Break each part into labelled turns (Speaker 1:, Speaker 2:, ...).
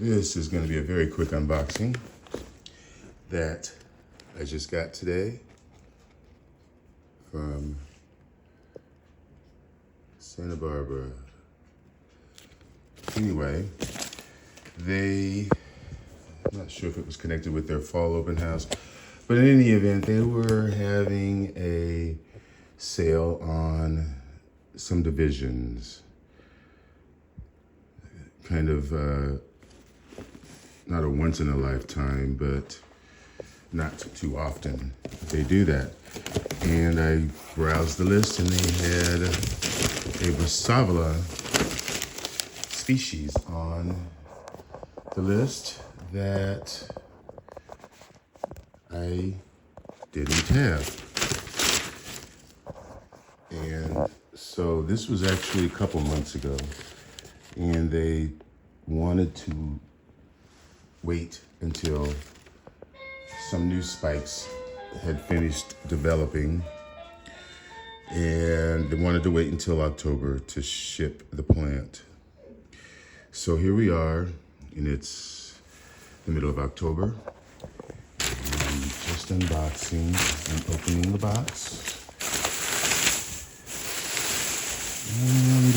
Speaker 1: This is going to be a very quick unboxing that I just got today from Santa Barbara. Anyway, I'm not sure if it was connected with their fall open house, but in any event, they were having a sale on some divisions. Kind of not a once in a lifetime, but not too often they do that. And I browsed the list and they had a BRASSAVOLA species on the list that I didn't have. And so this was actually a couple months ago, and they wanted to wait until some new spikes had finished developing, and they wanted to wait until October to ship the plant. So here we are, and it's the middle of October. I'm just unboxing and opening the box. And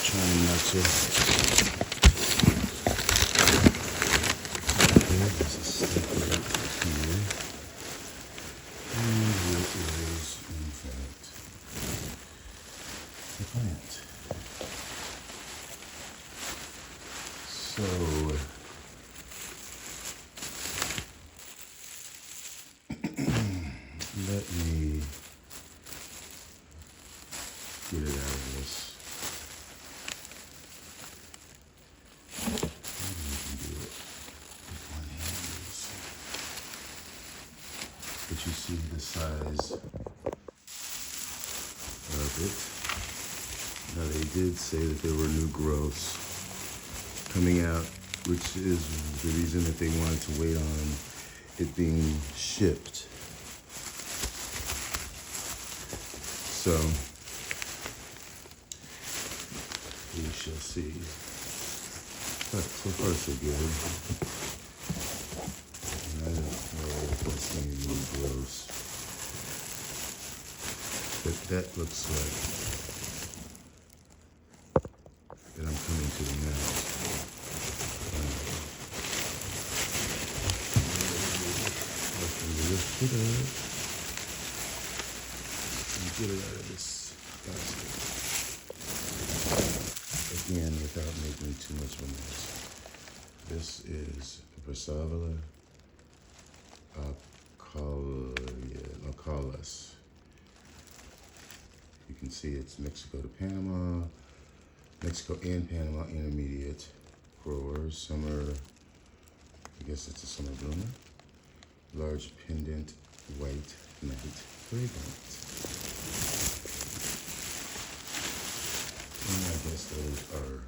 Speaker 1: trying not to. There's a stick right here. And here is, in fact, the plant. So, let me get it out of this. Maybe we can do it with one hand. But you see the size of it. Now they did say that there were new growths coming out, which is the reason that they wanted to wait on it being shipped. So we shall see. But so far so good. And I don't know if there's any new growths. But that looks like that I'm coming to the now. Lift it up and get it out of this basket. Again, without making too much of a mess. This is BRASSAVOLA Occhids. You can see it's Mexico to Panama, Mexico and Panama intermediate growers. Summer, I guess it's a summer bloomer. Large pendant, white night fragrant. And I guess those are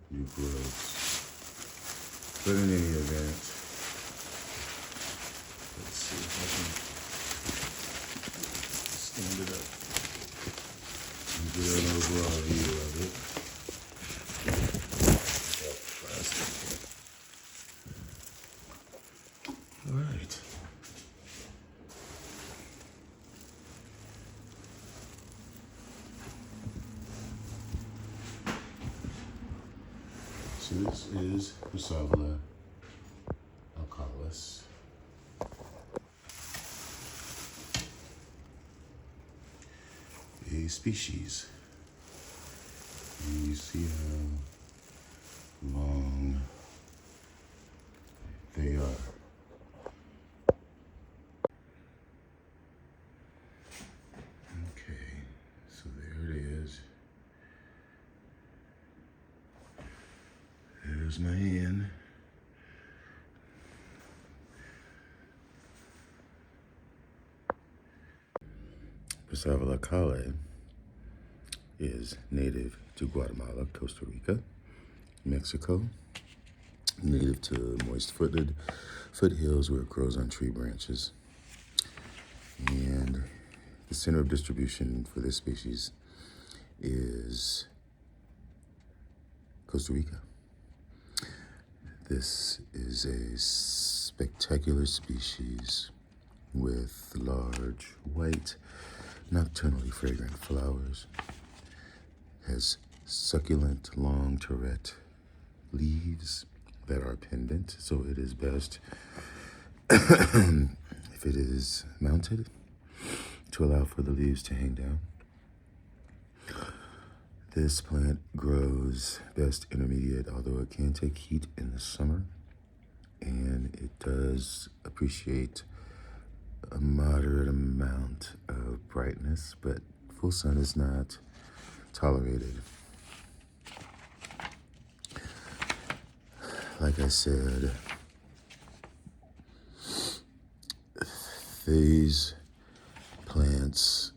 Speaker 1: new growths. But in any event, let's see if I can stand it up and get an overall view of it. All right. So this is BRASSAVOLA Occhids. A species. And you see how long they are. Okay, so there it is. There's my hand. BRASSAVOLA Occhids is native to Guatemala, Costa Rica, Mexico, native to moist foothills where it grows on tree branches. And the center of distribution for this species is Costa Rica. This is a spectacular species with large, white, nocturnally fragrant flowers. Has succulent, long terete leaves that are pendant, so it is best if it is mounted to allow for the leaves to hang down. This plant grows best intermediate, although it can take heat in the summer, and it does appreciate a moderate amount of brightness, but full sun is not tolerated. Like I said, these plants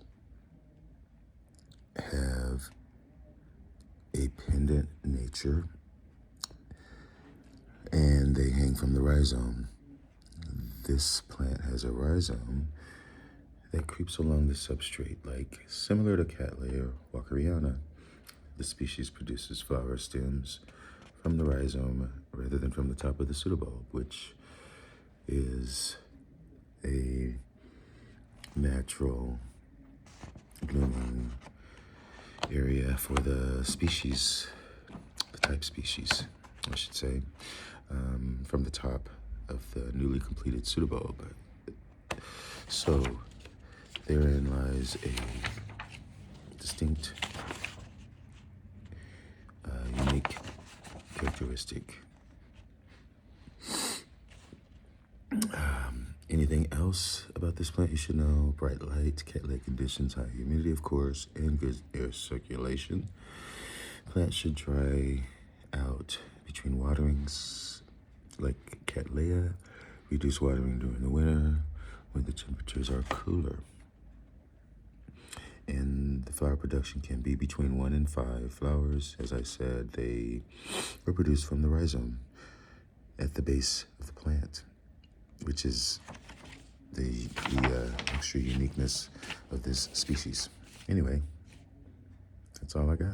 Speaker 1: have a pendant nature, and they hang from the rhizome. This plant has a rhizome that creeps along the substrate, like similar to Cattleya or Walkeriana. The species produces flower stems from the rhizome rather than from the top of the pseudobulb, which is a natural blooming area for the species, the type species, I should say, from the top of the newly completed pseudobulb. So therein lies a distinct, unique characteristic. Anything else about this plant you should know? Bright light, Cattleya conditions, high humidity, of course, and good air circulation. Plants should dry out between waterings, like Cattleya. Reduce watering during the winter when the temperatures are cooler. And the flower production can be between 1 and 5 flowers. As I said, they were produced from the rhizome at the base of the plant, which is the extra uniqueness of this species. Anyway, that's all I got.